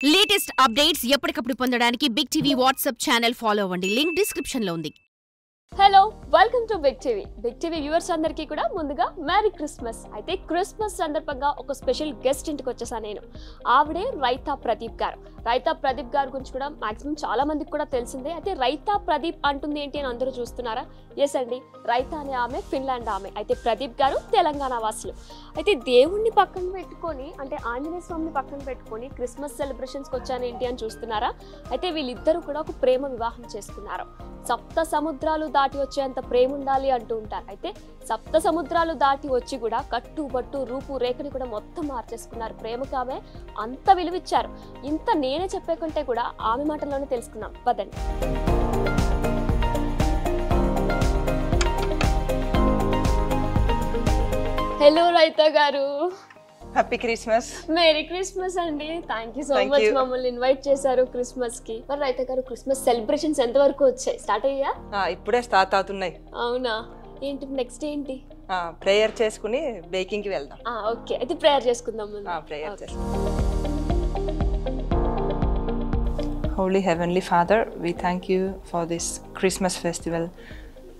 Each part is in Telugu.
లేటెస్ట్ అప్డేట్స్ ఎప్పటికప్పుడు పొందడానికి big TV WhatsApp channel follow అవ్వండి. లింక్ డిస్క్రిప్షన్ లో ఉంది. Hello, welcome to big TV. Big TV viewers అందరికీ కూడా ముందుగా మ్యారీ క్రిస్మస్. అయితే క్రిస్మస్ సందర్భంగా ఒక స్పెషల్ గెస్ట్ ఇంటికి వచ్చేసా నేను. ఆవిడే రైతా ప్రదీప్ గారు. రైతా ప్రదీప్ గారి గురించి కూడా మాక్సిమం చాలా మందికి కూడా తెలిసిందే. అయితే రైతా ప్రదీప్ అంటుంది ఏంటి అని అందరూ చూస్తున్నారా? ఎస్ అండి, రైతా అనే ఆమె ఫిన్లాండ్ ఆమె. అయితే ప్రదీప్ గారు తెలంగాణ వాసులు. అయితే దేవుణ్ణి పక్కన పెట్టుకొని, అంటే ఆంజనేయ స్వామిని పక్కన పెట్టుకొని క్రిస్మస్ సెలబ్రేషన్స్కి వచ్చాను ఏంటి అని చూస్తున్నారా? అయితే వీళ్ళిద్దరూ కూడా ఒక ప్రేమ వివాహం చేసుకున్నారు. సప్త సముద్రాలు దాటి వచ్చేంత ప్రేమ ఉండాలి అంటూ ఉంటారు. అయితే సప్త సముద్రాలు దాటి వచ్చి కూడా కట్టుబట్టు రూపు రేఖని కూడా మొత్తం మార్చేసుకున్నారు. ప్రేమకు ఆమె అంత విలువిచ్చారు. ఇంత నేనే చెప్పే కంటే కూడా ఆమె మాటల్లోనే తెలుసుకున్నాం, పదండి. హలో రైతా గారు, హ్యాపీ క్రిస్మస్. మేరీ క్రిస్మస్ అండి. థ్యాంక్ యూ సో మచ్ మమ్మల్ని ఇన్వైట్ చేశారు క్రిస్మస్ కి. మరి రైతా గారు, క్రిస్మస్ సెలబ్రేషన్స్ ఎంత వరకు వచ్చాయి? స్టార్ట్ అయ్యా? ఇప్పుడే స్టార్ట్ అవుతున్నాయి. అవునా? ఏంటి నెక్స్ట్ ఏంటి? ప్రేయర్ చేసుకుని బేకింగ్ కి వెళ్దాం. ఓకే, అయితే ప్రేయర్ చేసుకుందాం. ప్రేయర్ చేసుకుందాం. Holy Heavenly Father, we thank you for this Christmas festival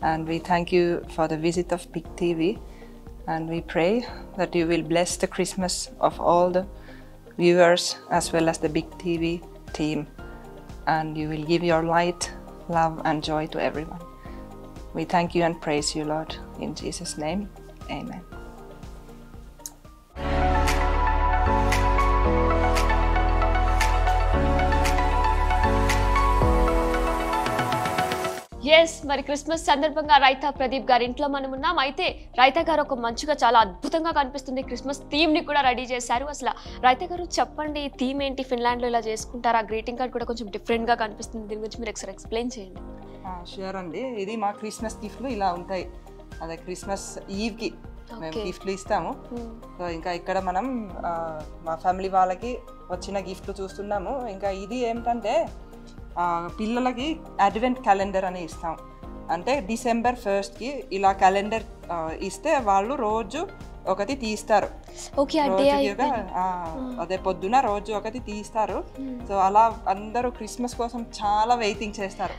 and we thank you for the visit of Big TV, and we pray that you will bless the Christmas of all the viewers as well as the Big TV team, and you will give your light, love and joy to everyone. We thank you and praise you, Lord, in Jesus' name. Amen. Yes, మరి క్రిస్మస్ సందర్భంగా రైతా ప్రదీప్ గారి ఇంట్లో మనం ఉన్నాం. అయితే రైతా గారు ఒక మంచిగా చాలా అద్భుతంగా కనిపిస్తుంది క్రిస్మస్ థీమ్ ని కూడా రెడీ చేశారు. అసలు రైతా గారు చెప్పండి, థీమ్ ఏంటి? ఫిన్లాండ్ లో ఇలా చేసుకుంటారు. ఆ గ్రీటింగ్ కార్డ్ కూడా కొంచెం డిఫరెంట్ గా కనిపిస్తుంది. దీని గురించి మీరు ఒకసారి ఎక్స్ప్లెయిన్ చేయండి. షూర్ అండి. ఇది మా క్రిస్మస్ గిఫ్ట్లు ఇలా ఉంటాయి. అదే క్రిస్మస్ ఈవ్ కి మేము గిఫ్ట్లు ఇస్తాము. సో ఇంకా ఇక్కడ మనం మా ఫ్యామిలీ వాళ్ళకి వచ్చిన గిఫ్ట్లు చూస్తున్నాము. ఇంకా ఇది ఏమిటంటే పిల్లలకి అడ్వెంట్ క్యాలెండర్ అని ఇస్తాం. అంటే డిసెంబర్ 1st ఇలా క్యాలెండర్ ఇస్తే వాళ్ళు రోజు ఒకటి తీస్తారు. అదే పొద్దున రోజు ఒకటి తీస్తారు. సో అలా అందరూ క్రిస్మస్ కోసం చాలా వెయిటింగ్ చేస్తారు.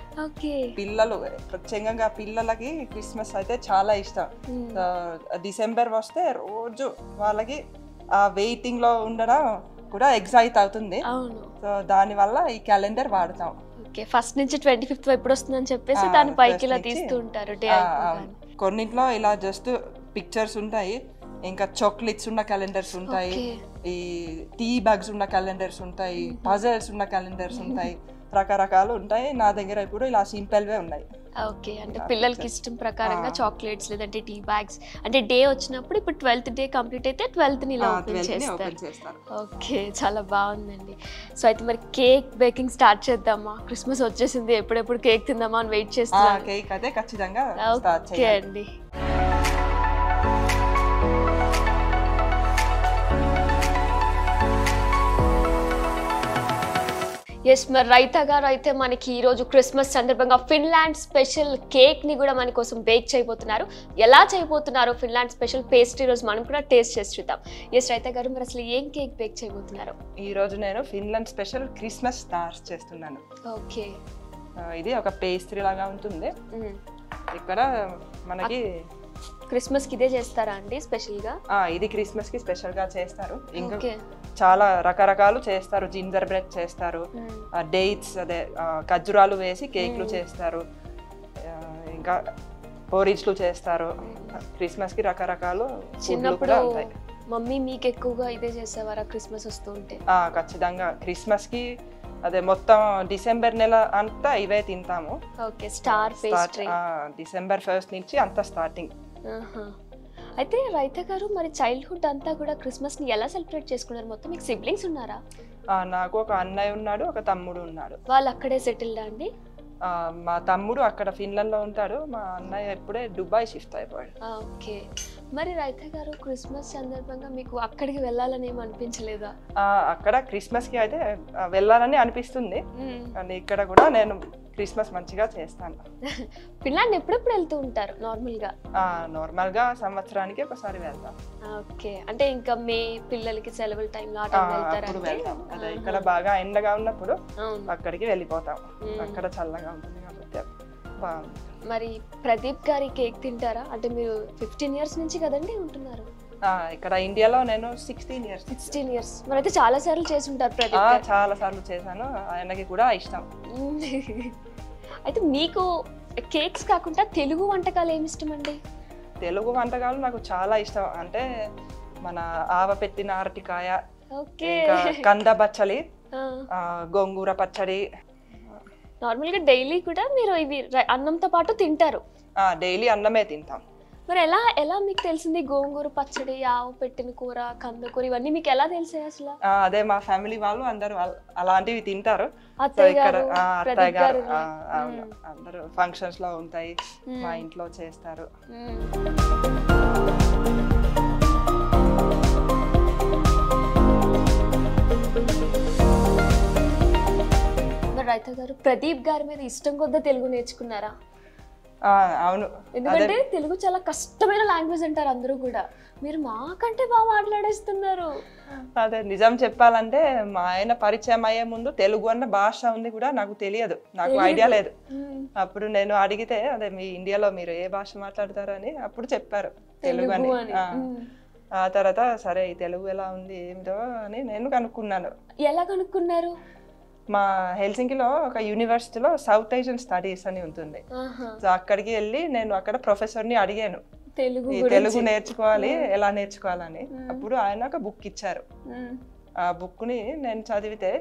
పిల్లలు ప్రత్యేకంగా పిల్లలకి క్రిస్మస్ అయితే చాలా ఇష్టం. సో డిసెంబర్ వస్తే రోజు వాళ్ళకి ఆ వెయిటింగ్ లో ఉండడం కూడా ఎగ్జైట్ అవుతుంది. సో దానివల్ల ఈ క్యాలెండర్ వాడతాం. ఫస్ట్ నుంచి 25th ఎప్పుడు వస్తుందని చెప్పేసి దాని పైకి ఇలా తీస్తూ ఉంటారు. కొన్నింట్లో ఇలా జస్ట్ పిక్చర్స్ ఉంటాయి, ఇంకా చాక్లెట్స్ ఉన్న క్యాలెండర్స్ ఉంటాయి, ఈ టీ బ్యాగ్స్ ఉన్న క్యాలెండర్స్ ఉంటాయి, పజల్స్ ఉన్న క్యాలెండర్స్ ఉంటాయి, రకరకాలు ఉంటాయి. నా దగ్గర ఇప్పుడు ఇలా సింపుల్ వే ఉన్నాయి. ఓకే, అంటే పిల్లలకి ఇష్టం ప్రకారంగా చాక్లెట్స్ లేదంటే టీ బ్యాగ్స్. అంటే డే వచ్చినప్పుడు ఇప్పుడు 12th డే కంప్లీట్ అయితే 12th ఇలా ఓపెన్ చేస్తారు. ఓకే, చాలా బాగుందండి. సో అయితే మరి కేక్ బేకింగ్ స్టార్ట్ చేద్దామా? క్రిస్మస్ వచ్చేసింది, ఎప్పుడెప్పుడు కేక్ తిందామా అని వెయిట్ చేస్తున్నాను. కేక్ అయితే ఖచ్చితంగా స్టార్ట్ చేయండి. ఓకే అండి. ఎస్, మరి రైతా గారు అయితే మనకి ఈరోజు క్రిస్మస్ సందర్భంగా ఫిన్లాండ్ స్పెషల్ కేక్ ని కూడా మన కోసం బేక్ చేయబోతున్నారు. ఎలా చేయబోతున్నారో ఫిన్లాండ్ స్పెషల్ పేస్ట్రీ రోజు మనం కూడా టేస్ట్ చేసి చూద్దాం. ఎస్ రైతా గారు, మరి అసలు ఏం కేక్ బేక్ చేయబోతున్నారు? ఈ రోజు నేను ఫిన్లాండ్ స్పెషల్ క్రిస్మస్ స్టార్స్ చేస్తున్నాను. ఓకే, ఇది ఒక పేస్ట్రీ లాగా ఉంటుంది. ఇక్కడ మనకి క్రిస్మస్ కి ఇదే చేస్తారా అండి స్పెషల్ గా? ఇది క్రిస్మస్ కి స్పెషల్ గా చేస్తారు. ఇంకా చాలా రకరకాలు చేస్తారు. జింజర్ బ్రెడ్ చేస్తారు, డేట్స్ అదే ఖర్జూరాలు వేసి కేక్లు చేస్తారు, ఇంకా పోరిజ్లు చేస్తారు. క్రిస్మస్ కి రకరకాలు కూడా ఉంటాయి. మమ్మీ మీకు ఎక్కువగా ఇదే చేసేవారా క్రిస్మస్ వస్తూ ఉంటే? ఖచ్చితంగా క్రిస్మస్ కి అదే మొత్తం డిసెంబర్ నెల అంతా ఇవే తింటాము. Okay, star pastry December 1st నుంచి అంతా స్టార్టింగ్. అయితే రైతా గారు, మరి చైల్డ్హుడ్ అంతా కూడా క్రిస్మస్ ని ఎలా సెలబ్రేట్ చేసుకున్నారు? మొత్తం మీకు సిబ్లింగ్స్ ఉన్నారా? నాకు ఒక అన్నయ్య ఉన్నాడు, ఒక తమ్ముడు ఉన్నాడు. వాళ్ళు అక్కడే సెటిల్డా అండి? మా తమ్ముడు అక్కడ ఫిన్లాండ్లో ఉంటాడు, మా అన్నయ్య ఇప్పుడే దుబాయ్ షిఫ్ట్ అయిపోయాడు. ఓకే. మరి రైత గారు క్రిస్మస్ సందర్భంగా మీకు అక్కడికి వెళ్ళాలని ఏమి అనిపించలేదా? అక్కడ క్రిస్మస్కి అయితే వెళ్ళాలని అనిపిస్తుంది, కానీ ఇక్కడ కూడా నేను క్రిస్మస్ మంచిగా చేస్తాను. ఫిన్లాండ్ ఎప్పుడెప్పుడు వెళ్తూ ఉంటారు నార్మల్గా? నార్మల్గా సంవత్సరానికి ఒకసారి వెళ్తాం. ఓకే, అంటే ఇంకా మే పిల్లలకి సెలవుల టైంలో ఆ టైం వెళ్తారా? అప్పుడు వెళ్తాం. అదే ఇక్కడ బాగా ఎండగా ఉన్నప్పుడు అక్కడికి వెళ్ళిపోతాం, అక్కడ చల్లగా ఉంటుంది కాబట్టి బాగుంది. మరి ప్రదీప్ గారి కేక్ తింటారా? అంటే మీరు 15 years నుంచి కదండి ఉంటున్నారు ఇక్కడ ఇండియాలో. నేను 16 years. 16 years. మరి అయితే చాలా సార్లు చేసి ఉంటారు ప్రదీప్ గారు. చాలా సార్లు చేశాను, ఆయనకి కూడా ఇష్టం. అయితే మీకు కేక్స్ కాకుండా తెలుగు వంటకాలు ఏమి ఇష్టం అండి? తెలుగు వంటకాలు నాకు చాలా ఇష్టం. అంటే మన ఆవ పెట్టిన అరటికాయ, కంద బచ్చలి, గోంగూర పచ్చడి. నార్మల్గా డైలీ కూడా మీరు ఇవి అన్నంతో పాటు తింటారు? డైలీ అన్నమే తింటాం. మరి ఎలా మీకు తెలిసింది గోంగూర పచ్చడి, ఆవు పెట్టిన కూర, కంద కూర ఇవన్నీ మీకు ఎలా తెలిసాయి అసలు? అదే మా ఫ్యామిలీ వాళ్ళు అందరూ అలాంటివి తింటారు. అత్తయ్య గారు అందరూ ఫంక్షన్స్ లో ఉంటాయి, మా ఇంట్లో చేస్తారు. మరి రైత గారు ప్రదీప్ గారి మీద ఇష్టం కొద్దా తెలుగు నేర్చుకున్నారా? అవును, ఎందుకంటే తెలుగు చాలా కష్టమైన లాంగ్వేజ్ అంటారు అందరూ కూడా, మీరు మాకంటే బాగా మాట్లాడేస్తున్నారు. అదే నిజం చెప్పాలంటే మా ఆయన పరిచయం అయ్యే ముందు తెలుగు అన్న భాష ఉంది కూడా నాకు తెలియదు, నాకు ఐడియా లేదు. అప్పుడు నేను అడిగితే అదే మీ ఇండియాలో మీరు ఏ భాష మాట్లాడతారని అప్పుడు చెప్పారు తెలుగు అని. ఆ తర్వాత సరే ఈ తెలుగు ఎలా ఉంది ఏమిటో అని నేను కనుక్కున్నాను. ఎలా కనుక్కున్నారు? మా హెల్సింకిలో ఒక యూనివర్సిటీలో సౌత్ ఏషియన్ స్టడీస్ అని ఉంటుంది. సో అక్కడికి వెళ్ళి నేను అక్కడ ప్రొఫెసర్ని అడిగాను తెలుగు నేర్చుకోవాలి, ఎలా నేర్చుకోవాలని. అప్పుడు ఆయన ఒక బుక్ ఇచ్చారు. ఆ బుక్ ని నేను చదివితే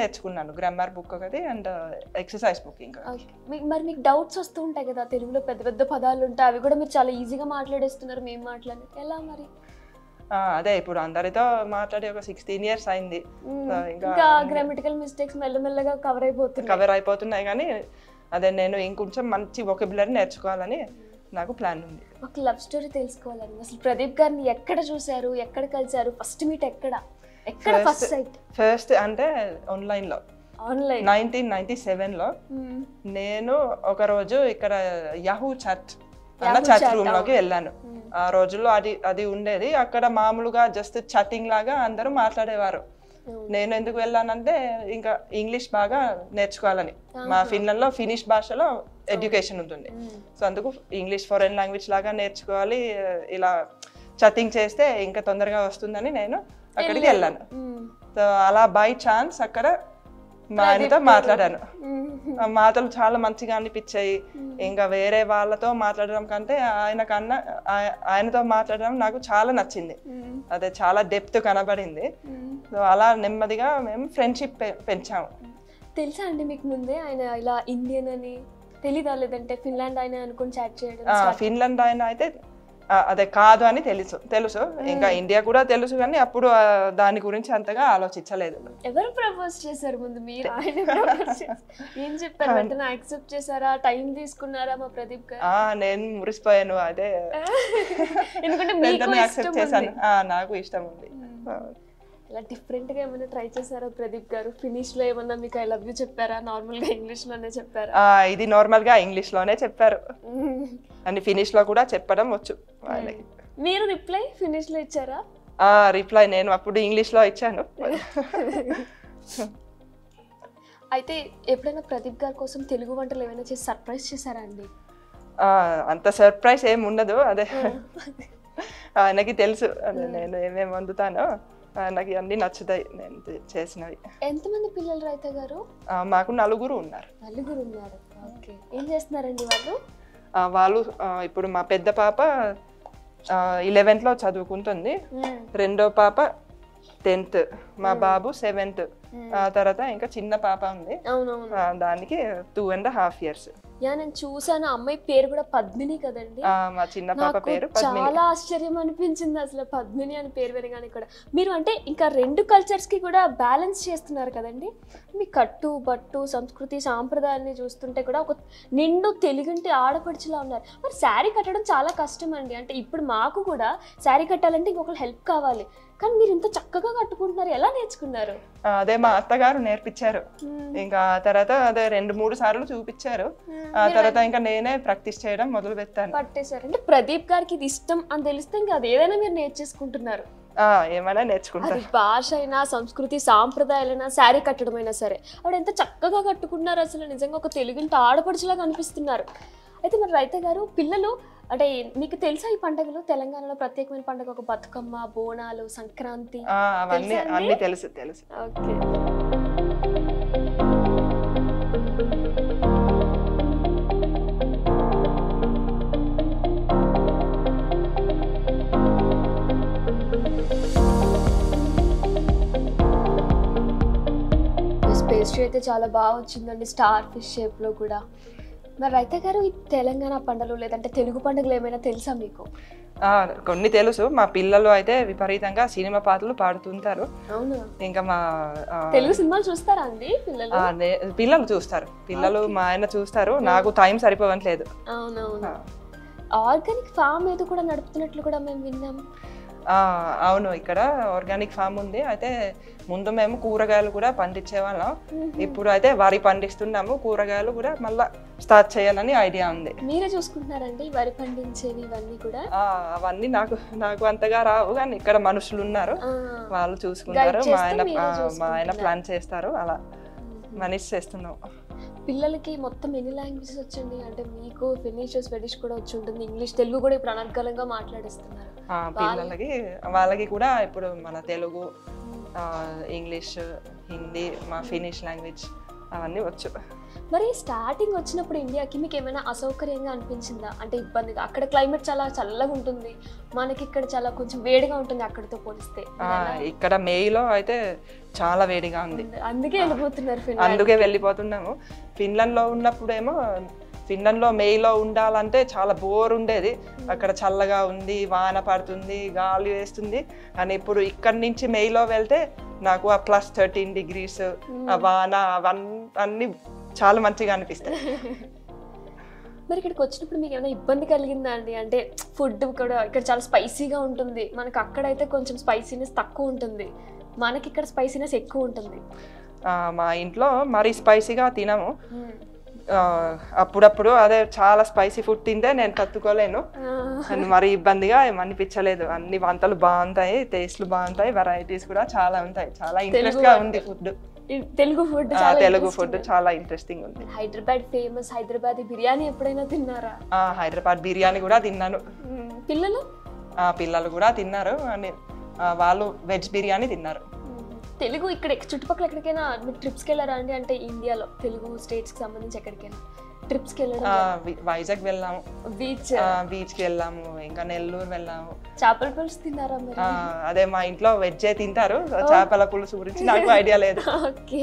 నేర్చుకున్నాను. గ్రామర్ బుక్ ఒకటి అండ్ ఎక్సర్సైజ్ బుక్. ఇంకా మరి మీకు డౌట్స్ వస్తూ ఉంటాయి కదా, తెలుగులో పెద్ద పెద్ద పదాలు ఉంటాయి, అవి కూడా మీరు చాలా ఈజీగా మాట్లాడేస్తున్నారు, మేము మాట్లాడి ఎలా మరి? అదే ఇప్పుడు అందరితో మాట్లాడి ఒక 16 years అయింది. ఇంకా గ్రామటికల్ మిస్టేక్స్ మెల్లమెల్లగా కవర్ అయిపోతున్నాయి కానీ అదే నేను ఇంకొంచెం మంచి వొకాబులరీ నేర్చుకోవాలని నాకు ప్లాన్ ఉంది. ఒక లవ్ స్టోరీ తెలుసుకోవాలని. అసలు ప్రదీప్ గారిని ఎక్కడ చూసారు, ఎక్కడ కలిసారు, ఫస్ట్ మీట్ ఎక్కడ ఫస్ట్ సైట్? ఫస్ట్ అంటే ఆన్లైన్ 1997లో నేను ఒక రోజు ఇక్కడ యాహూ చాట్ అన్న చాట్ రూమ్ లోకి వెళ్ళాను. ఆ రోజుల్లో అది ఉండేది. అక్కడ మామూలుగా జస్ట్ చాటింగ్ లాగా అందరూ మాట్లాడేవారు. నేను ఎందుకు వెళ్ళానంటే ఇంకా ఇంగ్లీష్ బాగా నేర్చుకోవాలని. మా ఫిన్లాండ్లో ఫినిష్ భాషలో ఎడ్యుకేషన్ ఉంటుంది. సో అందుకు ఇంగ్లీష్ ఫారెన్ లాంగ్వేజ్ లాగా నేర్చుకోవాలి, ఇలా చాటింగ్ చేస్తే ఇంకా తొందరగా వస్తుందని నేను అక్కడికి వెళ్ళాను. సో అలా బై ఛాన్స్ అక్కడ మా ఆయనతో మాట్లాడాను. మాటలు చాలా మంచిగా అనిపించాయి. ఇంకా వేరే వాళ్ళతో మాట్లాడడం కంటే ఆయనతో మాట్లాడడం నాకు చాలా నచ్చింది. అదే చాలా డెప్త్ కనబడింది. సో అలా నెమ్మదిగా మేము ఫ్రెండ్షిప్ పెంచాము. తెలుసా అండి మీకు ముందే ఆయన ఇలా ఇండియన్ అని తెలీదా? లేదంటే ఫిన్లాండ్ ఆయన అనుకుని చాట్ చేయడం? ఫిన్లాండ్ ఆయన అయితే అదే కాదు అని తెలుసు. ఇంకా ఇండియా కూడా తెలుసు, కానీ అప్పుడు దాని గురించి అంతగా ఆలోచించలేదు. ఎవరు ప్రపోజ్ చేశారు ముందు? మీరు? ఆయన ఏం చెప్పారు? వెంటనే యాక్సెప్ట్ చేశారా? టైం తీసుకున్నారా మా ప్రదీప్ గారు? నేను మురిసిపోయాను. అదే ఎందుకంటే యాక్సెప్ట్ చేశాను, నాకు ఇష్టం ఉంది. ఇలా డిఫరెంట్ గా ఏమైనా ట్రై చేశారా ప్రదీప్ గారు? ఫినిష్ లో ఏమన్నా మీకు ఐ లవ్ యూ చెప్పారా? నార్మల్ గా ఇంగ్లీష్ లోనే చెప్పారా? ఇది నార్మల్ గా ఇంగ్లీష్ లోనే చెప్పారు అని ఫినిష్ లో కూడా చెప్పడం వచ్చు. మీరు రిప్లై ఫినిష్ లో ఇచ్చారా? రిప్లై నేను అప్పుడు ఇంగ్లీష్ లో ఇచ్చాను. అయితే ఎప్పుడైనా ప్రదీప్ గారి కోసం తెలుగు వంటలు ఏమైనా చేసి సర్ప్రైజ్ చేశారా అండి? అంత సర్ప్రైజ్ ఏమి ఉండదు. అదే ఆయనకి తెలుసు నేను ఏమేమి వండుతానో, నాకు అన్ని నచ్చుతాయి నేను చేసినవి. ఎంతమంది పిల్లలు రైత గారు? మాకు 4 ఉన్నారు. 4 ఉన్నారు. ఓకే. ఏం చేస్తున్నారండి వాళ్ళు? వాళ్ళు ఇప్పుడు మా పెద్ద పాప 11th లో చదువుకుంటుంది, రెండో పాప 10th, మా బాబు 7th. తర్వాత ఇంకా చిన్న పాప ఉంది, దానికి 2.5 years. నేను చూసాను అమ్మాయి పేరు కూడా పద్మిని కదండి. మా చిన్న పాప పేరు పద్మిని. చాలా ఆశ్చర్యం అనిపించింది అసలు పద్మిని అని పేరు వినగానే కూడా. మీరు అంటే ఇంకా 2 కల్చర్స్ కి కూడా బ్యాలెన్స్ చేస్తున్నారు కదండి. మీ కట్టు బట్టు సంస్కృతి సాంప్రదాయాన్ని చూస్తుంటే కూడా ఒక నిండు తెలుగుంటి ఆడపడుచులా ఉన్నారు. మరి శారీ కట్టడం చాలా కష్టం అండి. అంటే ఇప్పుడు మాకు కూడా శారీ కట్టాలంటే ఇంకొకరు హెల్ప్ కావాలి, కానీ మీరు ఇంత చక్కగా కట్టుకుంటున్నారు, ఎలా నేర్చుకున్నారు? అదే మా అత్తగారు నేర్పించారు. ఇంకా తర్వాత అదే 2-3 సార్లు చూపించారు. ఆ తర్వాత ఇంకా నేనే ప్రాక్టీస్ చేయడం మొదలు పెట్టాను. పట్టేశారు. అంటే ప్రదీప్ గారికి ఇది ఇష్టం అని తెలిస్తే ఇంకా అది ఏదైనా మీరు నేర్చేసుకుంటున్నారు. ఏమైనా నేర్చుకుంటారు. అది భాష అయినా సంస్కృతి సాంప్రదాయాలైనా శారీ కట్టడం అయినా సరే ఆవిడ ఎంత చక్కగా కట్టుకున్నారు. అసలు నిజంగా ఒక తెలుగుంటి ఆడపడుచులా కనిపిస్తున్నారు. అయితే మరి రైత గారు, పిల్లలు అంటే మీకు తెలుసా ఈ పండుగలు? తెలంగాణలో ప్రత్యేకమైన పండుగ ఒక బతుకమ్మ, బోనాలు, సంక్రాంతి, అవన్నీ అన్ని తెలుసు. ఓకే. పేస్ట్రీ అయితే చాలా బాగా వచ్చిందండి, స్టార్ ఫిష్ షేప్ లో కూడా. మరి రైత గారు, ఈ తెలంగాణ పండుగలు లేదంటే తెలుగు పండుగలు ఏమైనా తెలుసా మీకు? కొన్ని తెలుసు. మా పిల్లలు అయితే విపరీతంగా సినిమా పాటలు పాడుతుంటారు. అవునా? ఇంకా మా తెలుగు సినిమాలు చూస్తారా అండి పిల్లలు? పిల్లలు చూస్తారు. పిల్లలు మా ఆయన చూస్తారు. నాకు టైం సరిపోవట్లేదు. అవునవును. ఆర్గానిక్ ఫామ్ ఏదో కూడా నడుపుతున్నట్లు కూడా మేము విన్నాం. అవును, ఇక్కడ ఆర్గానిక్ ఫామ్ ఉంది. అయితే ముందు మేము కూరగాయలు కూడా పండించే వాళ్ళం. ఇప్పుడు అయితే వరి పండిస్తున్నాము. కూరగాయలు కూడా మళ్ళా స్టార్ట్ చేయాలని ఐడియా ఉంది. మీరే చూసుకుంటున్నారండి వరి పండించేవి ఇవన్నీ కూడా? అవన్నీ నాకు అంతగా రావు, కానీ ఇక్కడ మనుషులు ఉన్నారు, వాళ్ళు చూసుకుంటారు. మా ఆయన ప్లాన్ చేస్తారు. అలా మేనేజ్ చేస్తున్నాం. పిల్లలకి మొత్తం ఎన్ని లాంగ్వేజెస్ వచ్చండి? అంటే మీకు ఫినిష్, స్వెడిష్ కూడా వచ్చి ఉంటుంది, ఇంగ్లీష్, తెలుగు కూడా ఇప్పుడు అనర్గళంగా మాట్లాడిస్తున్నారు. పిల్లలకి వాళ్ళకి కూడా ఇప్పుడు మన తెలుగు, ఇంగ్లీష్, హిందీ, మా ఫినిష్ లాంగ్వేజ్ అవన్నీ వచ్చు. మరి స్టార్టింగ్ వచ్చినప్పుడు ఇండియాకి మీకు ఏమైనా అసౌకర్యంగా అనిపించిందా? అంటే ఇబ్బందిగా? అక్కడ క్లైమేట్ చాలా చల్లగా ఉంటుంది, మనకి ఇక్కడ చాలా కొంచెం వేడిగా ఉంటుంది అక్కడితో పోలిస్తే. ఇక్కడ మేలో అయితే చాలా వేడిగా ఉంది, అందుకే వెళ్ళిపోతున్నారు. అందుకే వెళ్ళిపోతున్నాము. ఫిన్లాండ్లో ఉన్నప్పుడేమో ఫిన్లాండ్లో మేలో ఉండాలంటే చాలా బోర్ ఉండేది. అక్కడ చల్లగా ఉంది, వాన పడుతుంది, గాలి వేస్తుంది. కానీ ఇప్పుడు ఇక్కడి నుంచి మేలో వెళ్తే నాకు ఆ +13 degrees, ఆ వాన, అవన్నీ చాలా మంచిగా అనిపిస్తాయి. మరి ఇక్కడికి వచ్చినప్పుడు మీకు ఏమైనా ఇబ్బంది కలిగిందా అండి? అంటే ఫుడ్ కూడా ఇక్కడ చాలా స్పైసీగా ఉంటుంది, మనకి అక్కడైతే కొంచెం స్పైసీనెస్ తక్కువ ఉంటుంది, మనకి ఇక్కడ స్పైసీనెస్ ఎక్కువ ఉంటుంది. మా ఇంట్లో మరీ స్పైసీగా తినము. అప్పుడప్పుడు అదే చాలా స్పైసీ ఫుడ్ తింటే నేను తట్టుకోలేను. మరి ఇబ్బందిగా ఏమనిపించలేదు. అన్ని వంటలు బాగుంటాయి, టేస్ట్లు బాగుంటాయి, వెరైటీస్ కూడా చాలా ఉంటాయి. చాలా ఇంట్రెస్ట్ గా ఉంది ఫుడ్. తెలుగు ఫుడ్ చాలా ఇంట్రెస్టింగ్ ఉంది. హైదరాబాద్ ఫేమస్ హైదరాబాద్ బిర్యానీ ఎప్పుడైనా తిన్నారా? హైదరాబాద్ బిర్యానీ కూడా తిన్నాను. పిల్లలు కూడా తిన్నారు. వాళ్ళు వెజ్ బిర్యానీ తిన్నారు. తెలుగు ఇక్కడ చుట్టుపక్కల ఎక్కడికైనా మీరు ట్రిప్స్కి వెళ్ళారా అండి? అంటే ఇండియాలో తెలుగు స్టేట్స్కి సంబంధించి ఎక్కడికైనా ట్రిప్స్కి వెళ్ళడం? వైజాగ్ వెళ్ళాము, బీచ్కి వెళ్ళాము, ఇంకా నెల్లూరు వెళ్ళాము. చేపల పులుసు తిన్నారా మరి? అదే మా ఇంట్లో వెజ్జే తింటారు, చేపల పులుసు గురించి నాకు ఐడియా లేదు. ఓకే.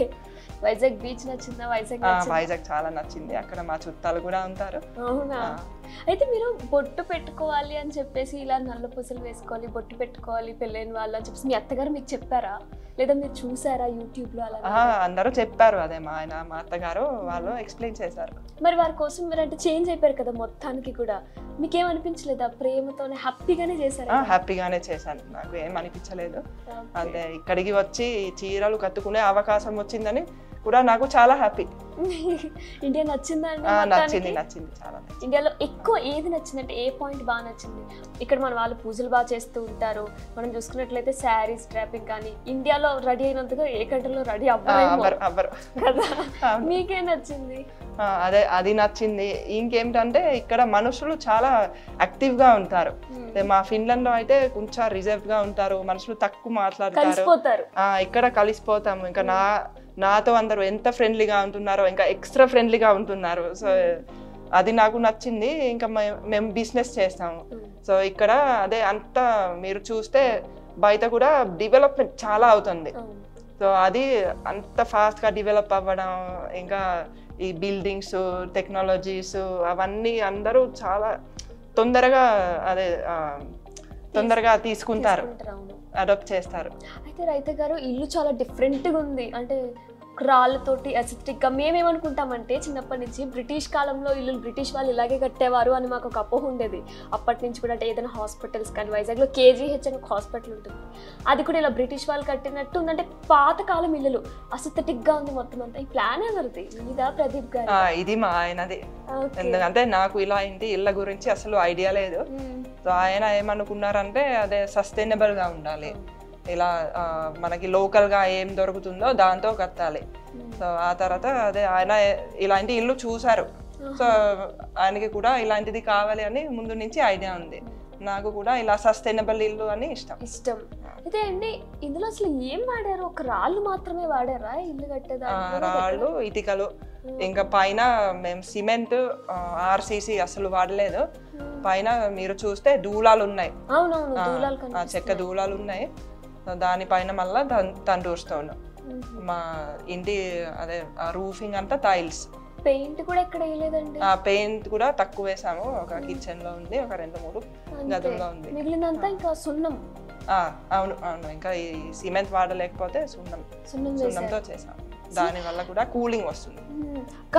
వైజాగ్ బీచ్ నచ్చిందా? వైజాగ్ చాలా నచ్చింది. అక్కడ మా చుట్టాలు కూడా ఉంటారు. అవునా? అయితే మీరు బొట్టు పెట్టుకోవాలి అని చెప్పేసి, ఇలా నల్ల పూసలు వేసుకోవాలి, బొట్టు పెట్టుకోవాలి పెళ్ళైన వాళ్ళు అని చెప్పేసి మీ అత్తగారు మీకు చెప్పారా, లేదా మీరు చూసారా యూట్యూబ్ లో? అలా అందరూ చెప్పారు. అదే మా ఆయన, మా అత్తగారు వాళ్ళు ఎక్స్ప్లెయిన్ చేశారు. మరి వారి కోసం మీరు అంటే చేంజ్ అయిపోయారు కదా మొత్తానికి కూడా, మీకేమనిపించలేదా? ప్రేమతోనే హ్యాపీగానే చేశారు? హ్యాపీగానే చేశాను, నాకు ఏం అనిపించలేదు. అంటే ఇక్కడికి వచ్చి చీరలు కట్టుకునే అవకాశం వచ్చిందని కూడా నాకు చాలా హ్యాపీ. ఇండియా నచ్చిందా అండి? నచ్చింది చాలా. ఇండియాలో ఎక్కువ ఏది నచ్చిందంటే ఏ పాయింట్ బాగా నచ్చింది? ఇక్కడ మన వాళ్ళు పూజలు బాగా చేస్తూ ఉంటారు, మనం చూసుకున్నట్లయితే శారీస్ డ్రాపింగ్ కానీ ఇండియాలో రెడీ అయినంతగా ఏ కంట్రీలో రెడీ అవ్వరు కదా. మీకేం నచ్చింది? అది నచ్చింది. ఇంకేమిటంటే ఇక్కడ మనుషులు చాలా యాక్టివ్ గా ఉంటారు. మా ఫిన్లాండ్ లో అయితే కొంచెం రిజర్వ్ గా ఉంటారు, మనుషులు తక్కువ మాట్లాడతారు. ఇక్కడ కలిసిపోతాము. ఇంకా నాతో అందరూ ఎంత ఫ్రెండ్లీగా ఉంటున్నారో, ఇంకా ఎక్స్ట్రా ఫ్రెండ్లీగా ఉంటున్నారు. సో అది నాకు నచ్చింది. ఇంకా మేము బిజినెస్ చేస్తాము. సో ఇక్కడ అదే అంతా మీరు చూస్తే బయట కూడా డెవలప్మెంట్ చాలా అవుతుంది. సో అది అంత ఫాస్ట్గా డెవలప్ అవ్వడం, ఇంకా ఈ బిల్డింగ్స్ టెక్నాలజీస్ అవన్నీ అందరూ చాలా తొందరగా తొందరగా తీసుకుంటారు, అడాప్ట్ చేస్తారు. అయితే రైతు గారు ఇల్లు చాలా డిఫరెంట్గా ఉంది, అంటే రాళ్ళతోటి అసిస్టిక్గా. మేమేమనుకుంటామంటే చిన్నప్పటి నుంచి బ్రిటిష్ కాలంలో ఇల్లు బ్రిటిష్ వాళ్ళు ఇలాగే కట్టేవారు అని మాకు ఒక అపోహ ఉండేది. అప్పటి నుంచి కూడా అంటే ఏదైనా హాస్పిటల్స్ కానీ వైజాగ్లో KGH అని ఒక హాస్పిటల్ ఉంటుంది, అది కూడా ఇలా బ్రిటిష్ వాళ్ళు కట్టినట్టు ఉందంటే పాతకాలం ఇల్లులు అసిస్టెటిక్గా ఉంది మొత్తం అంతా. ఈ ప్లాన్ ఎవరిది? ఇదా ప్రదీప్ గారు? ఇది మా ఆయనది. ఎందుకంటే నాకు ఇలా ఇంటి ఇళ్ళ గురించి అసలు ఐడియా లేదు. సో ఆయన ఏమనుకున్నారంటే అదే సస్టైనబుల్గా ఉండాలి, ఇలా మనకి లోకల్గా ఏం దొరుకుతుందో దాంతో కట్టాలి. సో ఆ తర్వాత అదే ఆయన ఇలాంటి ఇల్లు చూసారు. సో ఆయనకి కూడా ఇలాంటిది కావాలి అని ముందు నుంచి ఐడియా ఉంది. నాకు కూడా ఇలా సస్టైనబుల్ ఇల్లు అని ఇష్టం. అయితే అండి ఇందులో అసలు ఏం వాడారు? ఒక రాళ్ళు మాత్రమే వాడారా ఇల్లు కట్టేదా? రాళ్ళు, ఇటుకలు, ఇంకా పైన మేము సిమెంట్ RCC అసలు వాడలేదు. పైన మీరు చూస్తే దూలాలు ఉన్నాయి, చెక్క దూలాలు ఉన్నాయి. దానిపైన మళ్ళీ తండూర్ స్టోన్. మా ఇంటి అదే రూఫింగ్ అంతా టైల్స్. పెయింట్ కూడా ఎక్కడ వేయలేదండి? పెయింట్ కూడా తక్కువ వేసాము. ఒక కిచెన్ లో ఉంది, ఒక 2-3 గదుల్లో ఉంది, మిగిలినంతా ఇంకా సున్నం. అవును అవును, ఇంకా ఈ సిమెంట్ వాడలేకపోతే సున్నంతో చేసాం. దాని వల్ల కూడా కూలింగ్ వస్తుంది.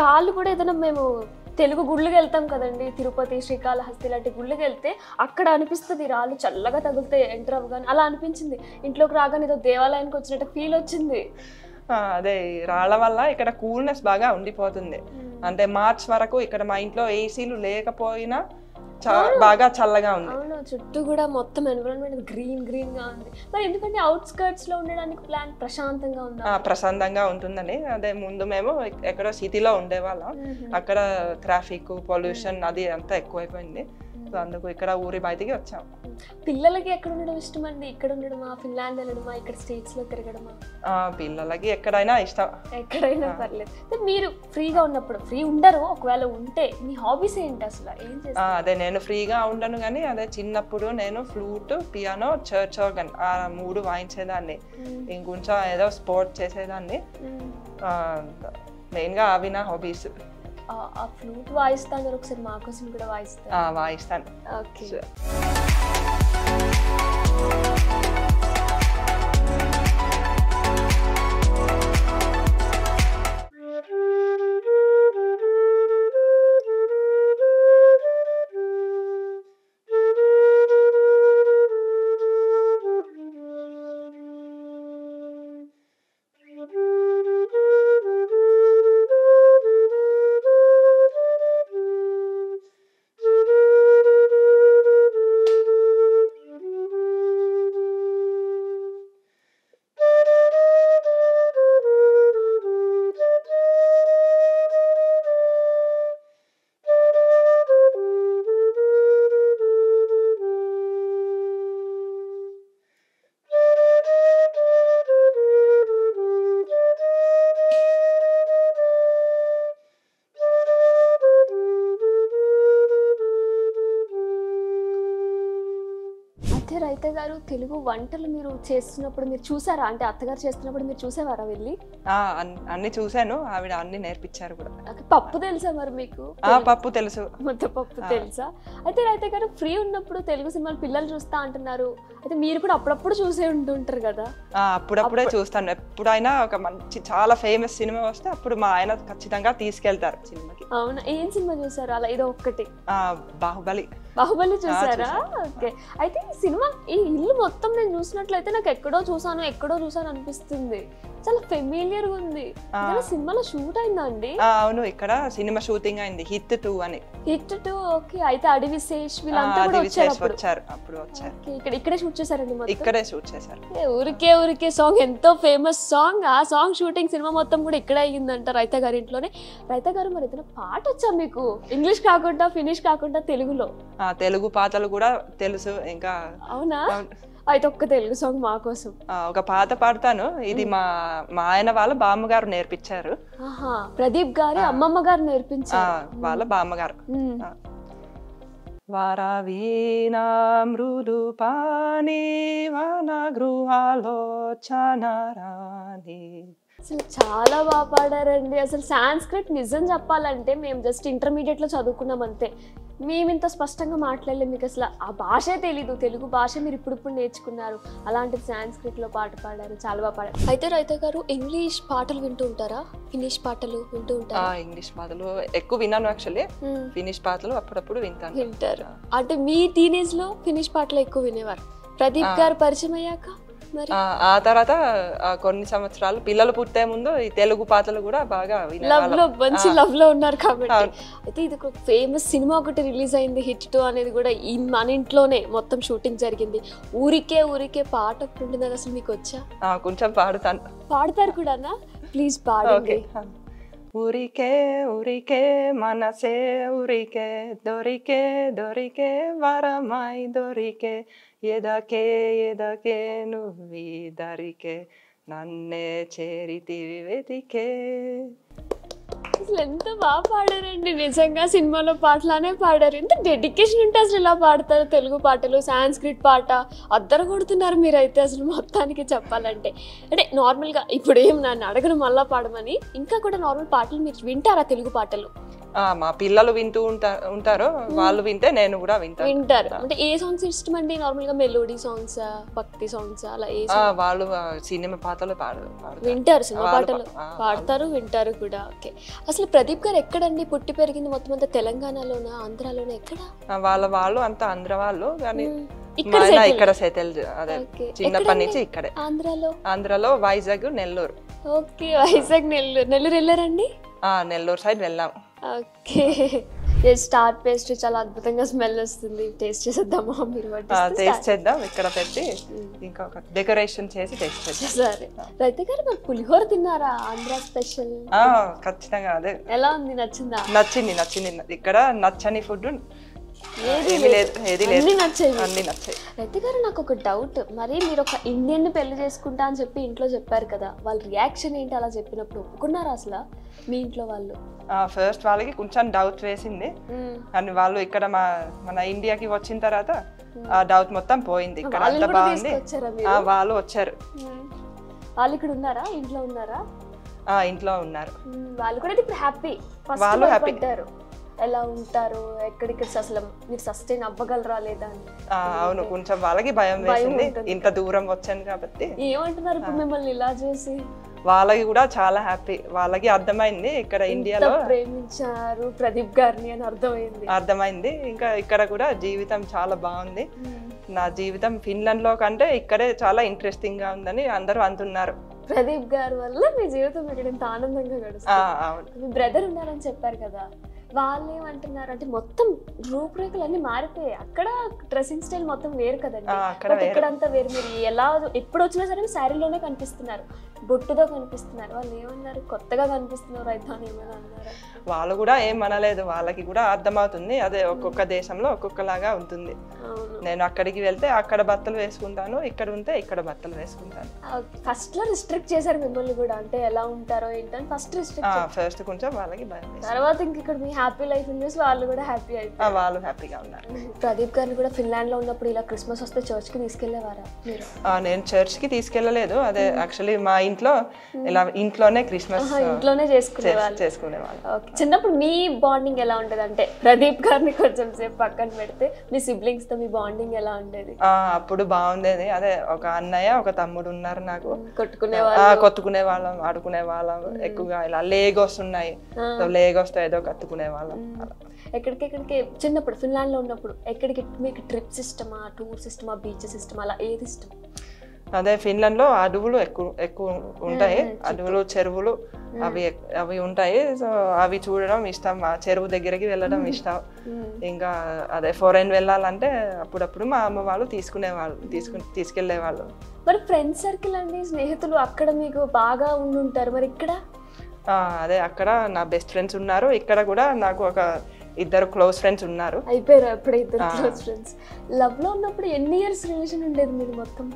కాళ్ళు కూడా ఏదైనా మేము తెలుగు గుళ్ళకి వెళ్తాం కదండి, తిరుపతి, శ్రీకాళహస్తి లాంటి గుళ్ళకి వెళ్తే అక్కడ అనిపిస్తుంది రాళ్ళు చల్లగా తగిలితే ఎంటర్ అవ్వగానే. అలా అనిపించింది, ఇంట్లోకి రాగానే ఏదో దేవాలయానికి వచ్చినట్టు ఫీల్ వచ్చింది. అదే రాళ్ళ వల్ల ఇక్కడ కూల్నెస్ బాగా ఉండిపోతుంది. అంటే మార్చ్ వరకు ఇక్కడ మా ఇంట్లో ACలు లేకపోయినా బాగా చల్లగా ఉంది. అవును, చుట్టూ కూడా మొత్తం ఎన్విరాన్మెంట్ గ్రీన్ గా ఉంది. మరి ఎందుకంటే అవుట్స్కర్ట్స్ లో ఉండడానికి ప్లాన్ ప్రశాంతంగా ఉందా? ప్రశాంతంగా ఉంటుందని. అదే ముందు మేము ఎక్కడో సిటీలో ఉండేవాళ్ళం, అక్కడ ట్రాఫిక్ పొల్యూషన్ అది అంతా ఎక్కువైపోయింది. సో అందుకు ఇక్కడ ఊరి బయటికి వచ్చాం. పిల్లలకి ఎక్కడ ఉండడం ఇష్టం అండి? ఇక్కడ ఉండడమా, ఫిన్లాండ్ వెళ్ళడమా, ఇక్కడ స్టేట్స్ లో తిరగడమా? పిల్లలకి ఎక్కడైనా ఇష్టం, ఎక్కడైనా పర్లేదు. మీరు ఫ్రీగా ఉన్నప్పుడు, ఫ్రీ ఉండరు ఒకవేళ ఉంటే, మీ హాబీస్ ఏంటి అసలు? ఏం చేస్తారు? అదే నేను ఫ్రీగా ఉండను కానీ అదే చిన్నప్పుడు నేను ఫ్లూట్, పియానో, చర్చ్ ఆర్గన్ 3 వాయించేదాన్ని. ఇంకొంచెం ఏదో స్పోర్ట్ చేసేదాన్ని. మెయిన్గా అవి నా హాబీస్. ఆ ఫ్లూట్ వాయిస్తాను, ఒకసారి మా కోసం కూడా వాయిస్తాను. ఓకే. రైత గారు, తెలుగు వంటలు మీరు చేస్తున్నప్పుడు మీరు చూసారా? అంటే అత్తగారు చేస్తున్నప్పుడు మీరు చూసేవారా వెళ్ళి? అన్ని చూసాను, ఆవిడ అన్ని నేర్పించారు కూడా. పప్పు తెలుసా మరి మీకు? పప్పు తెలుసు, ముద్దపప్పు తెలుసా? అయితే రైత గారు ఫ్రీ ఉన్నప్పుడు తెలుగు సినిమాలు పిల్లలు చూస్తా అంటున్నారు, అయితే మీరు కూడా అప్పుడప్పుడు చూసే ఉంటుంటారు కదా? అప్పుడప్పుడే చూస్తాను. ఎప్పుడైనా ఒక మంచి చాలా ఫేమస్ సినిమా వస్తే అప్పుడు మా ఆయన ఖచ్చితంగా తీసుకెళ్తారు సినిమాకి. అవునా? ఏం సినిమా చూసారు అలా? ఏదో ఒక్కటి. బాహుబలి చూసారా? ఓకే. అయితే ఈ సినిమా, ఈ ఇల్లు మొత్తం నేను చూసినట్లయితే నాకు ఎక్కడో చూసాను అనిపిస్తుంది. చాలా ఫెమిలియర్ గా ఉంది. సినిమాలో షూట్ అయిందా అండి? అవును, ఇక్కడ సినిమా షూటింగ్ అయింది, హిట్ 2 అని. హిట్ 2. ఓకే. అయితే అడివిశేష్ వీళ్ళంతా కూడా వచ్చారు. ఇక్కడే షూట్ చేశారండి? ఇక్కడే షూట్ చేశారు. ఊరికే సాంగ్ ఎంతో ఫేమస్ సాంగ్. ఆ సాంగ్ షూటింగ్ సినిమా మొత్తం కూడా ఇక్కడే అయ్యిందంట రైత గారి ఇంట్లోనే. రైత గారు, మరి ఏదైనా పాట వచ్చా మీకు? ఇంగ్లీష్ కాకుండా, ఫినిష్ కాకుండా తెలుగులో? తెలుగు పాటలు కూడా తెలుసు. ఇంకా అవునా? అయితే ఒక్క తెలుగు సాంగ్ మా కోసం. ఒక పాట పాడతాను. ఇది మా ఆయన వాళ్ళ బామ్మగారు నేర్పించారు. ప్రదీప్ గారి అమ్మమ్మ గారు నేర్పించారు, వాళ్ళ బామ్మగారు. వరవీణా మృదు పాని వన గృహాలోచన రాణి అసలు చాలా బాగా పాడారండి. అసలు సాంస్క్రిట్ నిజం చెప్పాలంటే మేము జస్ట్ ఇంటర్మీడియట్లో చదువుకున్నాం అంతే. మేము ఇంత స్పష్టంగా మాట్లాడలేము. మీకు అసలు ఆ భాషే తెలీదు. తెలుగు భాష మీరు ఇప్పుడు నేర్చుకున్నారు. అలాంటిది సాంస్క్రిట్లో పాట పాడారు. చాలా బాగా పాడారు. అయితే రైతా గారు ఇంగ్లీష్ పాటలు వింటూ ఉంటారా? ఫినిష్ పాటలు వింటూ ఉంటారా? ఇంగ్లీష్ పాటలు ఎక్కువ విన్నాను యాక్చువల్లీ. ఫినిష్ పాటలు అప్పుడప్పుడు వింటారు. అంటే మీ టీనేజ్లో ఫినిష్ పాటలు ఎక్కువ వినేవారు. ప్రదీప్ గారు పరిచయం అయ్యాక ఆ తర్వాత కొన్ని సంవత్సరాలు పిల్లలు పుట్టే ముందు ఈ తెలుగు పాటలు కూడా బాగా మంచి లవ్ లో ఉన్నారు కాబట్టి. అయితే ఇది ఒక ఫేమస్ సినిమా ఒకటి రిలీజ్ అయింది, హిట్ 2 అనేది కూడా మన ఇంట్లోనే మొత్తం షూటింగ్ జరిగింది. ఊరికే పాట ఒకటి ఉంటుంది, అసలు మీకు వచ్చా? కొంచెం పాడతారు కూడానా? ప్లీజ్ పాడండి. ఊరికే మనసే ఊరికే దొరికే వరమై దొరికే ఎదకే నువ్వి దరికే నన్నే చేరితివి వెతికే. అసలు ఎంత బాగా పాడారండి నిజంగా. సినిమాలో పాటలానే పాడారు. ఎంత డెడికేషన్ ఉంటే అసలు ఇలా పాడతారు తెలుగు పాటలు. సాంస్క్రిట్ పాట అద్దరు కొడుతున్నారు మీరైతే అసలు మొత్తానికి చెప్పాలంటే. అంటే నార్మల్గా ఇప్పుడు ఏం నన్ను అడగను మళ్ళా పాడమని, ఇంకా కూడా నార్మల్ పాటలు మీరు వింటారా తెలుగు పాటలు? మా పిల్లలు వింటూ ఉంటారు, వాళ్ళు వింటే నేను కూడా వింటారు. అంటే ఏ సాంగ్స్ ఇష్టం అండి? నార్మల్ గా మెలోడీ సాంగ్స్, భక్తి సాంగ్స్ అలా? వాళ్ళు సినిమా పాటలు వింటారు, సినిమా పాటలు పాడతారు, వింటారు కూడా. ఓకే. అసలు ప్రదీప్ గారు ఎక్కడండి పుట్టి పెరిగింది? మొత్తం అంతా తెలంగాణలోనా ఆంధ్రాలోనా ఎక్కడ? వాళ్ళు అంతా ఆంధ్ర వాళ్ళు, కానీ ఇక్కడ సెటిల్. అదే చిన్నప్పటి నుంచి ఇక్కడే. ఆంధ్రాలో వైజాగ్, నెల్లూరు. ఓకే, వైజాగ్, నెల్లూరు వెళ్ళారండి? నెల్లూరు సైడ్ వెళ్ళాం. ఓకే. స్టార్ పేస్ట్రీ చాలా అద్భుతంగా స్మెల్ వస్తుంది. టేస్ట్ చేసేద్దామా? మీరు టేస్ట్ చేద్దాం. ఇక్కడ పెట్టి ఇంకా డెకరేషన్ చేసి టేస్ట్ చేద్దాం. సరే. రైతా గారు మరి పులిహోర తిన్నారా? ఆంధ్ర స్పెషల్. ఖచ్చితంగా. అదే ఎలా ఉంది? నచ్చిందా? నచ్చింది. ఇక్కడ నచ్చని ఫుడ్ ఏది లేదు. అన్ని నచ్చాయి. రైతా గారు నాకు ఒక డౌట్. మరి మీరు ఒక ఇండియన్ ని పెళ్లి చేసుకుంటా అని చెప్పి ఇంట్లో చెప్పారు కదా, వాళ్ళ రియాక్షన్ ఏంటి? అలా చెప్పినప్పుడు ఒప్పుకున్నారా అసలు మీ ఇంట్లో వాళ్ళు? ఫస్ట్ వాళ్ళకి కొంచెం డౌట్ వేసింది, కానీ వాళ్ళు ఇక్కడ మన ఇండియాకి వచ్చిన తర్వాత ఆ డౌట్ మొత్తం పోయింది. ఇక్కడ అంతా బాగుంది. వాళ్ళు వచ్చారు. వాళ్ళు ఇక్కడ ఉన్నారా? ఇంట్లో ఉన్నారా? ఇంట్లో ఉన్నారు. వాళ్ళు కూడా ఇప్పుడు హ్యాపీ. వాళ్ళు హ్యాపీ. ఎలా ఉంటారు? ఎక్కడికి అసలు మీరు సస్టైన్ అవ్వగలరా లేదా అని? అవును, కొంచెం వాళ్ళకి భయం వేసింది. ఇంత దూరం వచ్చాను కాబట్టి. ఏమంటున్నారు ఇప్పుడు మిమ్మల్ని ఇలా చూసి? వాళ్ళకి కూడా చాలా హ్యాపీ. వాళ్ళకి అర్థమైంది ఇక్కడ ఇండియాలో ప్రేమించారు ప్రదీప్ గారిని అని అర్థమైంది. ఇంకా ఇక్కడ కూడా జీవితం చాలా బాగుంది. నా జీవితం ఫిన్లాండ్ లో కంటే ఇక్కడే చాలా ఇంట్రెస్టింగ్ గా ఉందని అందరూ అంటున్నారు. ప్రదీప్ గారి వల్ల మీ జీవితం ఇక్కడ ఇంత ఆనందంగా గడుస్తుంది. మీ బ్రదర్ ఉన్నారని చెప్పారు కదా, వాళ్ళు ఏమంటున్నారు అంటే మొత్తం రూపురేఖలు అన్ని మారిపోయాయి. అక్కడ డ్రెస్సింగ్ స్టైల్ మొత్తం వేరు కదండి, ఇక్కడంతా వేరు. మీరు ఎలా ఎప్పుడు వచ్చినా సరే శారీలోనే కనిపిస్తున్నారు, బొట్టుతో కనిపిస్తున్నారు. వాళ్ళు ఏమన్నారు? కొత్తగా కనిపిస్తున్నారు అయితే అని ఏమైనా అన్నారు? వాళ్ళు కూడా ఏం అనలేదు. వాళ్ళకి కూడా అర్థమవుతుంది. అదే ఒక్కొక్క దేశంలో ఒక్కొక్కలాగా ఉంటుంది. నేను అక్కడికి వెళ్తే అక్కడ బట్టలు వేసుకుంటాను, ఇక్కడ ఉంటే ఇక్కడ బట్టలు వేసుకుంటాను. ఫస్ట్ లో రిస్ట్రిక్ట్ చేశారు మిమ్మల్ని కూడా, అంటే ఎలా ఉంటారో ఏంటని ఫస్ట్ ఫస్ట్ కొంచెం వాళ్ళకి భయం. తర్వాత ఇంక ఇక్కడ మీ హ్యాపీ లైఫ్ చూసి వాళ్ళు కూడా హ్యాపీ అయిపోయారు. వాళ్ళు హ్యాపీగా ఉన్నారు. ప్రదీప్ గారిని కూడా ఫిన్లాండ్ లో ఉన్నప్పుడు ఇలా క్రిస్మస్ వస్తే చర్చ్ కి తీసుకెళ్లేవారా మీరు? నేను చర్చ్ కి తీసుకెళ్లలేదు. అదే యాక్చువల్లీ మా ఇంట్లో ఇలా ఇంట్లోనే క్రిస్మస్ ఇంట్లోనే చేసుకునేవాళ్ళు. చిన్నప్పుడు మీ బాండింగ్ ఎలా ఉండేది? అంటే ప్రదీప్ గారిని కొంచెం సేపు పక్కన పెడితే మీ సిబ్లింగ్స్ తో మీ బాండింగ్ ఎలా ఉండేది? అప్పుడు బాగుండేది. అదే ఒక అన్నయ్య ఒక తమ్ముడు ఉన్నారు నాకు. కొట్టుకునే వాళ్ళం, ఆడుకునే వాళ్ళం. ఎక్కువగా ఇలా లేగోస్ ఉన్నాయి, లేగోస్ తో ఏదో కట్టుకునే వాళ్ళం. ఎక్కడికెక్కడికి చిన్నప్పుడు ఫిన్లాండ్ లో ఉన్నప్పుడు ఎక్కడికి మీకు ట్రిప్స్ ఇష్టమా, టూర్స్ ఇష్టమా, బీచెస్ ఇష్టమా, అలా ఏది ఇష్టం? అదే ఫిన్లాండ్ లో అడవులు ఎక్కువ ఉంటాయి. అడవులు, చెరువులు అవి ఉంటాయి. సో అవి చూడడం ఇష్టం. ఆ చెరువు దగ్గరికి వెళ్ళడం ఇష్టం. ఇంకా అదే ఫారెన్ వెళ్ళాలంటే అప్పుడప్పుడు మా అమ్మ వాళ్ళు తీసుకెళ్లేవాళ్ళు. మరి ఫ్రెండ్స్ సర్కిల్ అండి, స్నేహితులు అక్కడ మీకు బాగా ఉండుంటారు. మరి ఇక్కడ? అదే అక్కడ నా బెస్ట్ ఫ్రెండ్స్ ఉన్నారు. ఇక్కడ కూడా నాకు ఒక ఇద్దరు క్లోజ్ ఫ్రెండ్స్ ఉన్నారు. అయిపోయారు అప్పుడే ఇద్దరు క్లోజ్ ఫ్రెండ్స్. లవ్ లో ఉన్నప్పుడు ఎన్ని ఇయర్స్ రిలేషన్ ఉండేది మీరు మొత్తం?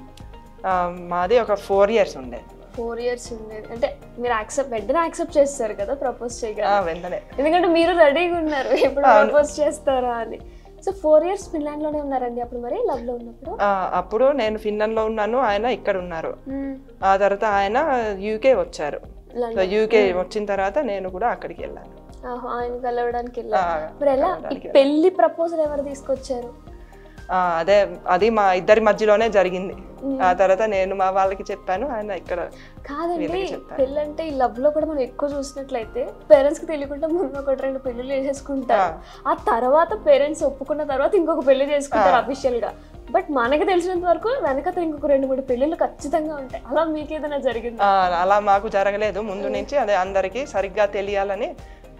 మాది ఒక 4 years ఉండేది. 4 years ఉండేది. అంటే మీరు వెంటనే యాక్సెప్ట్ చేస్తారు కదా ప్రపోజ్ చేయగా? వెంటనే, ఎందుకంటే మీరు రెడీగా ఉన్నారు ఎప్పుడు ప్రపోజ్ చేస్తారా అని. సో 4 years ఫిన్లాండ్ లోనే ఉన్నారండి అప్పుడు? మరి లవ్ లో ఉన్నప్పుడు? అప్పుడు నేను ఫిన్లాండ్ లో ఉన్నాను, ఆయన ఇక్కడ ఉన్నారు. ఆ తర్వాత ఆయన యూకే వచ్చారు. సో యూకే వచ్చిన తర్వాత నేను కూడా అక్కడికి వెళ్ళాను. ఆయన కలవడానికి వెళ్ళాను. మరి ఎలా పెళ్లి ప్రపోజల్ ఎవరు తీసుకొచ్చారు? అది మా ఇద్దరి మధ్యలోనే జరిగింది. ఆ తర్వాత నేను మా వాళ్ళకి చెప్పాను, ఆయన ఇక్కడ. కాదండి, పెళ్ళి అంటే ఈ లవ్ లో కూడా మనం ఎక్కువ చూసినట్లయితే పేరెంట్స్ కి తెలియకుండా ముందు 1-2 పెళ్లిళ్ళు చేసేసుకుంటారు. ఆ తర్వాత పేరెంట్స్ ఒప్పుకున్న తర్వాత ఇంకొక పెళ్లి చేసుకుంటారు అఫీషియల్ గా. బట్ మనకి తెలిసినంత వరకు వెనకతో ఇంకొక 2-3 పెళ్లిళ్ళు ఖచ్చితంగా ఉంటాయి. అలా మీకు ఏదైనా జరిగింది? అలా మాకు జరగలేదు. ముందు నుంచి అదే అందరికి సరిగ్గా తెలియాలని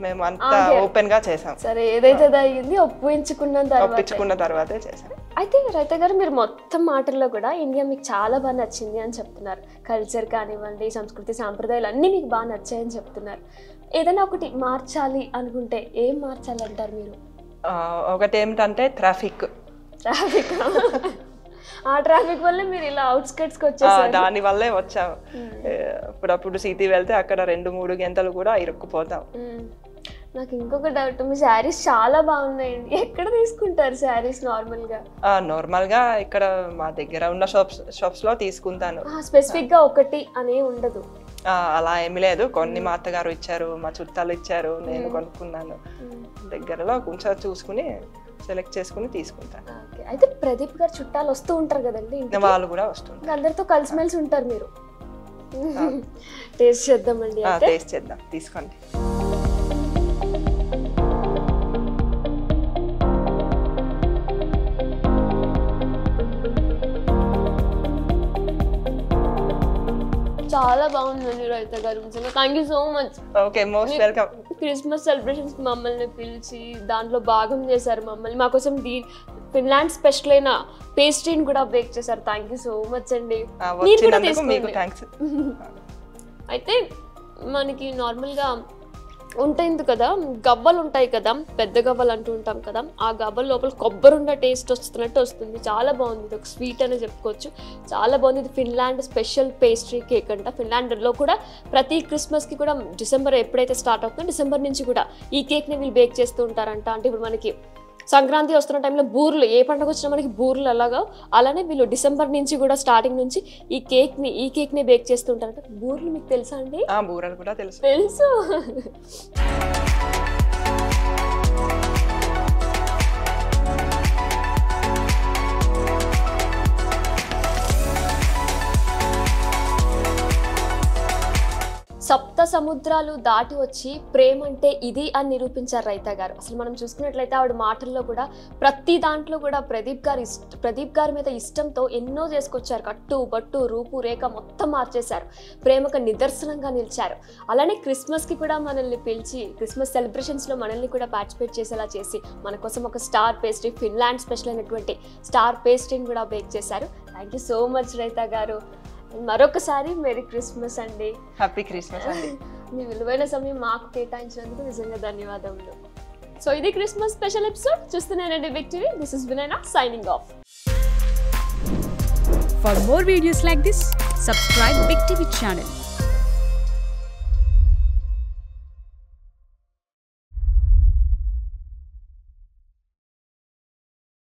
మేము అంతా ఓపెన్ గా చేసాం. సరే, ఏదైతే అయింది ఒప్పించుకున్న తర్వాతే చేసాం. అయితే రైత గారు, మీరు మొత్తం మాటల్లో కూడా ఇండియా మీకు చాలా బాగా నచ్చింది అని చెప్తున్నారు. కల్చర్ కానివ్వండి, సంస్కృతి సాంప్రదాయాలు అన్నీ మీకు బాగా నచ్చాయని చెప్తున్నారు. ఏదైనా ఒకటి మార్చాలి అనుకుంటే ఏం మార్చాలి అంటారు మీరు? ఒకటి ఏమిటంటే ట్రాఫిక్. ఆ ట్రాఫిక్ వల్ల మీరు ఇలా అవుట్స్కట్స్ కి వచ్చేసారు. దాని వల్లే వచ్చాము. అప్పుడప్పుడు సిటీ వెళ్తే అక్కడ 2-3 గంటలు కూడా ఇరుక్కుపోతాం. నాకు ఇంకొక డౌట్, మీ శారీస్ చాలా బాగున్నాయండి. ఎక్కడ తీసుకుంటారు శారీస్? నార్మల్ గా ఇక్కడ మా దగ్గర ఉన్న షాప్స్ లో తీసుకుంటాను. స్పెసిఫిక్ గా ఒకటి అనే ఉండదు? అలా ఏమి లేదు. కొన్ని మా అత్తగారు ఇచ్చారు, మా చుట్టాలు ఇచ్చారు, నేను కొనుక్కున్నాను. దగ్గరలో కొంచెం చూసుకుని సెలెక్ట్ చేసుకుని తీసుకుంటాను. అయితే ప్రదీప్ గారు చుట్టాలు వస్తూ ఉంటారు కదండి, వాళ్ళు కూడా వస్తుంటారు. అందరితో కలిసిమెలిసి ఉంటారు మీరు. టేస్ట్ చేద్దామండి. టేస్ట్ చేద్దాం, తీసుకోండి. చాలా బాగుందండి రైత గారు, thank you so much. Okay, most welcome. Christmas celebrations మమ్మల్ని పిలిచి దాంట్లో భాగం చేశారు మమ్మల్ని. మాకోసం ఫిన్లాండ్ స్పెషల్ అయిన పేస్ట్రీని కూడా బేక్ చేశారు. థ్యాంక్ యూ సో మచ్ అండి. అయితే మనకి నార్మల్గా ఉంటుంది కదా, గవ్వలు ఉంటాయి కదా, పెద్ద గవ్వలు అంటూ ఉంటాం కదా, ఆ గవ్వల లోపల కొబ్బరి ఉన్న టేస్ట్ వస్తున్నట్టు వస్తుంది. చాలా బాగుంది. ఇది ఒక స్వీట్ అనే చెప్పుకోవచ్చు. చాలా బాగుంది. ఇది ఫిన్లాండ్ స్పెషల్ పేస్ట్రీ కేక్ అంట. ఫిన్లాండ్లో కూడా ప్రతి క్రిస్మస్కి కూడా డిసెంబర్ ఎప్పుడైతే స్టార్ట్ అవుతుందో డిసెంబర్ నుంచి కూడా ఈ కేక్ని వీళ్ళు బేక్ చేస్తూ ఉంటారంట. అంటే ఇప్పుడు మనకి సంక్రాంతి వస్తున్న టైంలో బూర్లు, ఏ పండుగ వచ్చినా మనకి బూర్లు అలానే వీళ్ళు డిసెంబర్ నుంచి కూడా స్టార్టింగ్ నుంచి ఈ కేక్ని బేక్ చేస్తూ ఉంటారంట. బూర్లు మీకు తెలుసా అండి? బూరెలు కూడా తెలుసు. సప్త సముద్రాలు దాటి వచ్చి ప్రేమ అంటే ఇది అని నిరూపించారు రైత గారు. అసలు మనం చూసుకున్నట్లయితే ఆవిడ మాటల్లో కూడా ప్రతి దాంట్లో కూడా ప్రదీప్ గారి మీద ఇష్టంతో ఎన్నో చేసుకొచ్చారు. కట్టు బట్టు రూపు రేఖ మొత్తం మార్చేశారు. ప్రేమకు నిదర్శనంగా నిలిచారు. అలానే క్రిస్మస్కి కూడా మనల్ని పిలిచి క్రిస్మస్ సెలబ్రేషన్స్లో మనల్ని కూడా పార్టిసిపేట్ చేసేలా చేసి మన కోసం ఒక స్టార్ పేస్ట్రీ, ఫిన్లాండ్ స్పెషల్ అయినటువంటి స్టార్ పేస్ట్రీని కూడా బేక్ చేశారు. Thank you so much raita గారు. మరొకసారి మెరీ క్రిస్మస్ అండి. హ్యాపీ క్రిస్మస్ అండి. మీ విలువైన సమయం మాకు కేటాయించినందుకు నిజంగా ధన్యవాదములు. సో ఇది క్రిస్మస్ స్పెషల్ ఎపిసోడ్. చూస్తున్నానండి బిగ్ టీవీ. దిస్ ఇస్ వినయనా signing off. For more videos like this, subscribe Big TV channel.